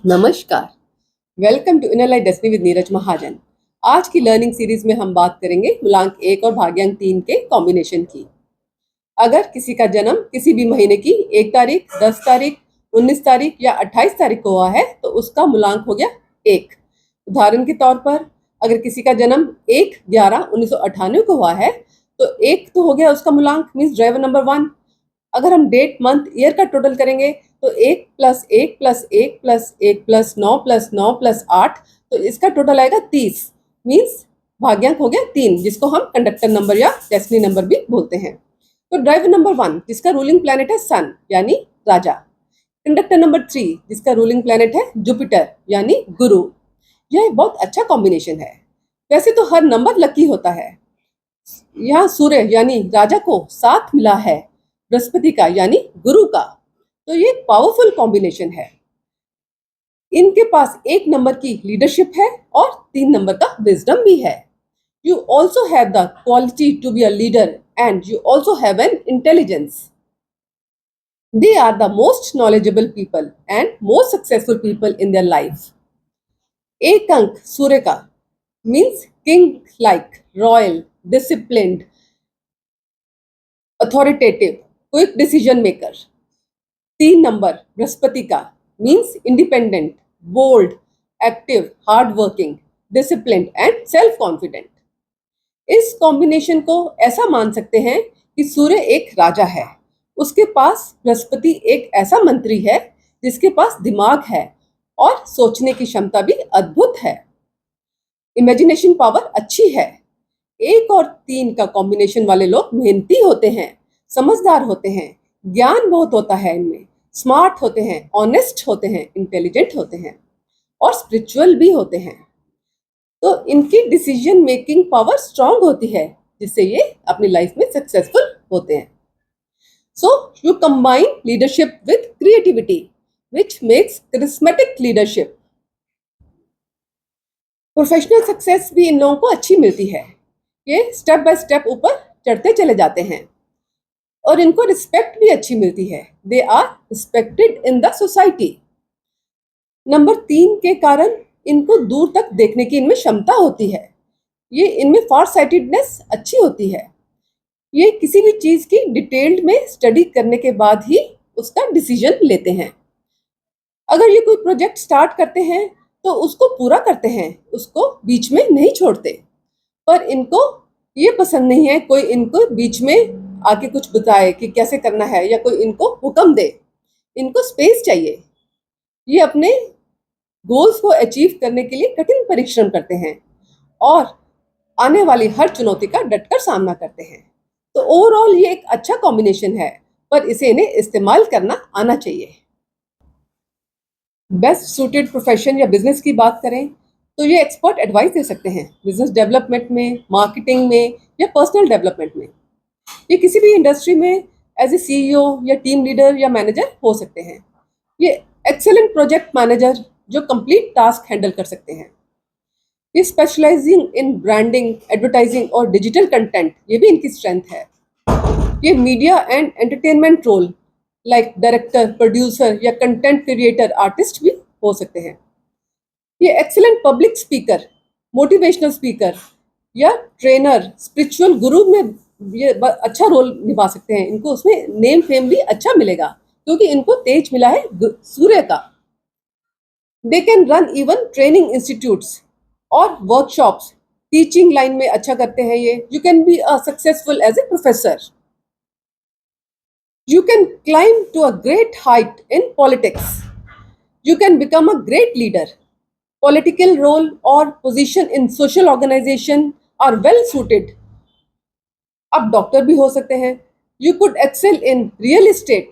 नमस्कार। Welcome to inner life destiny with Neeraj Mahajan. आज की लर्निंग सीरीज में हम बात करेंगे मूलांक 1 और भाग्यांक 3 के कॉम्बिनेशन की। अगर किसी का जन्म किसी भी महीने की 1 तारीख, 10 तारीख, 19 तारीख या 28 तारीख को हुआ है तो उसका मूलांक हो गया 1। उदाहरण के तौर पर अगर किसी का जन्म 1/11/1998 को हुआ है तो 1 तो हो गया उसका मूलांक, मीन्स ड्राइवर नंबर 1। अगर हम डेट, मंथ, ईयर का टोटल करेंगे तो 1 + 1 + 1 + 1 + 9 + 9 + 8, तो इसका टोटल आएगा 30, मीन्स भाग्यांक हो गया 3, जिसको हम कंडक्टर नंबर या डेस्टिनी नंबर भी बोलते हैं। तो ड्राइवर नंबर 1 जिसका रूलिंग प्लैनेट है सन यानी राजा, कंडक्टर नंबर 3 जिसका रूलिंग प्लैनेट है जुपिटर यानी गुरु। यह एक बहुत अच्छा कॉम्बिनेशन है। वैसे तो हर नंबर लकी होता है, यहाँ सूर्य यानी राजा को साथ मिला है बृहस्पति का यानी गुरु का, तो ये एक पावरफुल कॉम्बिनेशन है। इनके पास 1 नंबर की लीडरशिप है और 3 नंबर का विजडम भी है। You also have the quality to be a leader and you also have an intelligence. They are the most knowledgeable people and most successful people in their life. एक अंक सूर्य का means king like, royal, disciplined, authoritative, quick decision maker. 3 number बृहस्पति का means independent, bold, active, hard working, disciplined and self confident. इस combination को ऐसा मान सकते हैं कि सूर्य एक राजा है, उसके पास बृहस्पति एक ऐसा मंत्री है जिसके पास दिमाग है और सोचने की क्षमता भी अद्भुत है। इमेजिनेशन पावर अच्छी है। 1 और 3 का कॉम्बिनेशन वाले लोग मेहनती होते हैं, समझदार होते हैं, ज्ञान बहुत होता है इनमें, स्मार्ट होते हैं, ऑनेस्ट होते हैं, इंटेलिजेंट होते हैं और स्पिरिचुअल भी होते हैं। तो इनकी डिसीजन मेकिंग पावर स्ट्रांग होती है, जिससे ये अपनी लाइफ में सक्सेसफुल होते हैं। So you combine leadership with creativity which makes charismatic leadership. Professional success भी इन लोगों को अच्छी मिलती है। ये स्टेप बाय स्टेप ऊपर चढ़ते चले जाते हैं और इनको रिस्पेक्ट भी अच्छी मिलती है। They are respected in the society. Number 3 के कारण इनको दूर तक देखने की इनमें क्षमता होती है। ये इनमें फार साइटेडनेस अच्छी होती है। ये किसी भी चीज़ की डिटेल्ड में स्टडी करने के बाद ही उसका डिसीजन लेते हैं। अगर ये कोई प्रोजेक्ट स्टार्ट करते हैं तो उसको पूरा करते हैं, उसको बीच में नहीं छोड़ते। पर इनको ये पसंद नहीं है कोई इनको बीच में आके कुछ बताए कि कैसे करना है या कोई इनको हुक्म दे। इनको स्पेस चाहिए। ये अपने गोल्स को अचीव करने के लिए कठिन परिश्रम करते हैं और आने वाली हर चुनौती का डटकर सामना करते हैं। तो ओवरऑल ये एक अच्छा कॉम्बिनेशन है, पर इसे इन्हें इस्तेमाल करना आना चाहिए। बेस्ट सूटेड प्रोफेशन या बिजनेस की बात करें तो ये एक्सपर्ट एडवाइस दे सकते हैं बिजनेस डेवलपमेंट में, मार्केटिंग में या पर्सनल डेवलपमेंट में। ये किसी भी इंडस्ट्री में एज ए सीईओ या टीम लीडर या मैनेजर हो सकते हैं। ये एक्सेलेंट प्रोजेक्ट मैनेजर जो कंप्लीट टास्क हैंडल कर सकते हैं। ये स्पेशलाइजिंग इन ब्रांडिंग, एडवर्टाइजिंग और डिजिटल कंटेंट, ये भी इनकी स्ट्रेंथ है। ये media and entertainment role like director, producer या कंटेंट क्रिएटर, आर्टिस्ट भी हो सकते हैं। ये excellent public speaker, motivational speaker या ट्रेनर, स्पिरिचुअल गुरु में ये अच्छा रोल निभा सकते हैं। इनको उसमें नेम फेम भी अच्छा मिलेगा क्योंकि इनको तेज मिला है सूर्य का। They can run even training institutes और वर्कशॉप्स, टीचिंग लाइन में अच्छा करते हैं ये। You can be a successful as a professor. You can climb to a great height in politics. You can become a great leader. Political role or position in social organization are well suited. आप doctor भी हो सकते हैं। You could excel in real estate,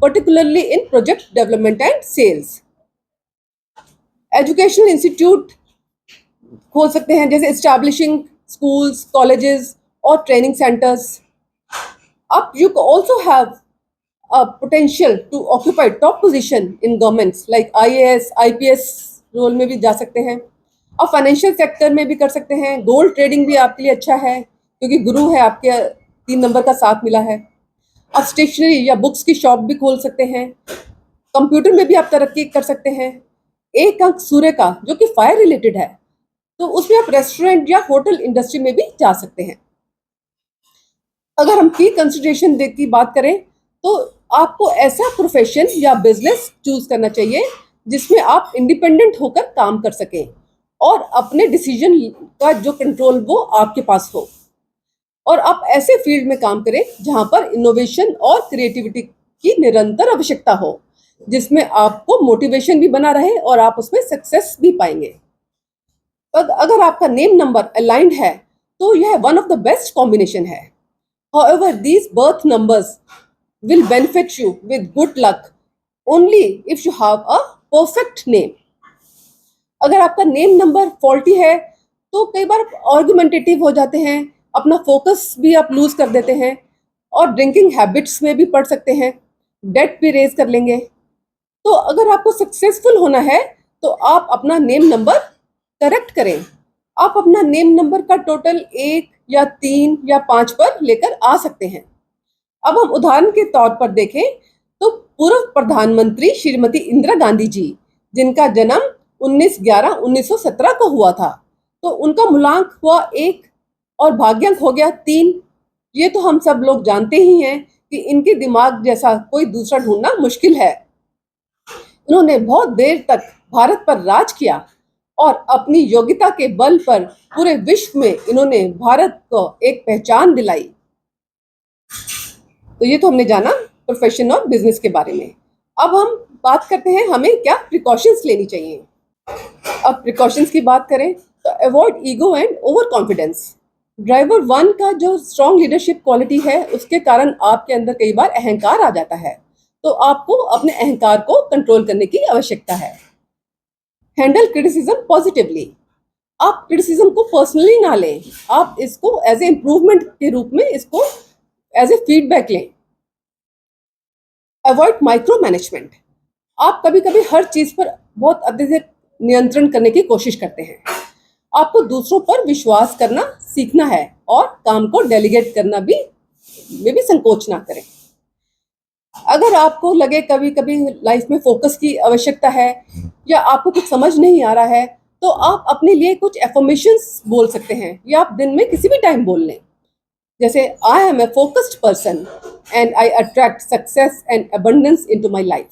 particularly in project development and sales. Educational institute खोल सकते हैं जैसे establishing schools, colleges और training centers. Up you also have a potential to occupy top position in governments like IAS, IPS role में भी जा सकते हैं। और फाइनेंशियल सेक्टर में भी कर सकते हैं। गोल्ड ट्रेडिंग भी आपके लिए अच्छा है क्योंकि गुरु है आपके, 3 नंबर का साथ मिला है। आप स्टेशनरी या बुक्स की शॉप भी खोल सकते हैं। कंप्यूटर में भी आप तरक्की कर सकते हैं। एक अंक सूर्य का जो कि फायर रिलेटेड है, तो उसमें आप रेस्टोरेंट या होटल इंडस्ट्री में भी जा सकते हैं। अगर हम की कंसिडरेशन की बात करें तो आपको ऐसा प्रोफेशन या बिजनेस चूज करना चाहिए जिसमें आप इंडिपेंडेंट होकर काम कर सकें और अपने डिसीजन का जो कंट्रोल वो आपके पास हो, और आप ऐसे फील्ड में काम करें जहां पर इनोवेशन और क्रिएटिविटी की निरंतर आवश्यकता हो, जिसमें आपको मोटिवेशन भी बना रहे और आप उसमें सक्सेस भी पाएंगे। अगर आपका नेम नंबर अलाइंड है तो यह one of the best combination है। However, these birth numbers will benefit you with good luck only if you have a perfect name. अगर आपका नेम नंबर फॉल्टी है तो कई बार आर्गुमेंटेटिव हो जाते हैं, अपना फोकस भी आप लूज कर देते हैं और ड्रिंकिंग हैबिट्स में भी पड़ सकते हैं, डेट भी रेज कर लेंगे। तो अगर आपको सक्सेसफुल होना है तो आप अपना नेम नंबर करेक्ट करें। आप अपना नेम नंबर का टोटल 1 या 3 या 5 पर लेकर आ सकते हैं। अब हम उदाहरण के तौर पर देखें तो पूर्व प्रधानमंत्री श्रीमती इंदिरा गांधी जी, जिनका जन्म 19/11/1917 को हुआ था, तो उनका मूलांक हुआ 1 और भाग्यांक हो गया 3। ये तो हम सब लोग जानते ही हैं कि इनके दिमाग जैसा कोई दूसरा ढूंढना मुश्किल है। इन्होंने बहुत देर तक भारत पर राज किया और अपनी योग्यता के बल पर पूरे विश्व में इन्होंने भारत को एक पहचान दिलाई। तो ये तो हमने जाना प्रोफेशन और बिजनेस के बारे में। अब हम बात करते हैं हमें क्या प्रिकॉशंस लेनी चाहिए। अब प्रिकॉशंस की बात करें तो avoid ego and over confidence. Driver 1 का जो स्ट्रॉन्ग लीडरशिप क्वालिटी है उसके कारण आपके अंदर कई बार अहंकार आ जाता है, तो आपको अपने अहंकार को कंट्रोल करने की आवश्यकता है। Handle criticism positively. आप क्रिटिसिज्म को पर्सनली ना लें, आप इसको एज ए इम्प्रूवमेंट के रूप में इसको एज ए फीडबैक लें। Avoid micro management. आप कभी कभी हर चीज पर बहुत अत्यधिक नियंत्रण करने की कोशिश करते हैं। आपको दूसरों पर विश्वास करना सीखना है और काम को डेलीगेट करना भी में भी संकोच ना करें। अगर आपको लगे कभी कभी लाइफ में फोकस की आवश्यकता है या आपको कुछ समझ नहीं आ रहा है, तो आप अपने लिए कुछ एफर्मेशंस बोल सकते हैं या आप दिन में किसी भी टाइम बोल लें, जैसे I am a focused person and I attract success and abundance into my life.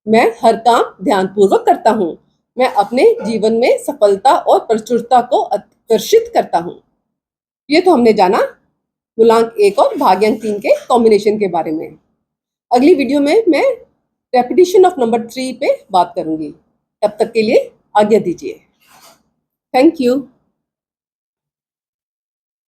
मैं हर काम ध्यानपूर्वक करता हूँ, मैं अपने जीवन में सफलता और प्रचुरता को आकर्षित करता हूँ। ये तो हमने जाना मूलांक 1 और भाग्यांक 3 के कॉम्बिनेशन के बारे में। अगली वीडियो में मैं रेपिटेशन ऑफ नंबर 3 पे बात करूंगी। तब तक के लिए आज्ञा दीजिए। Thank you.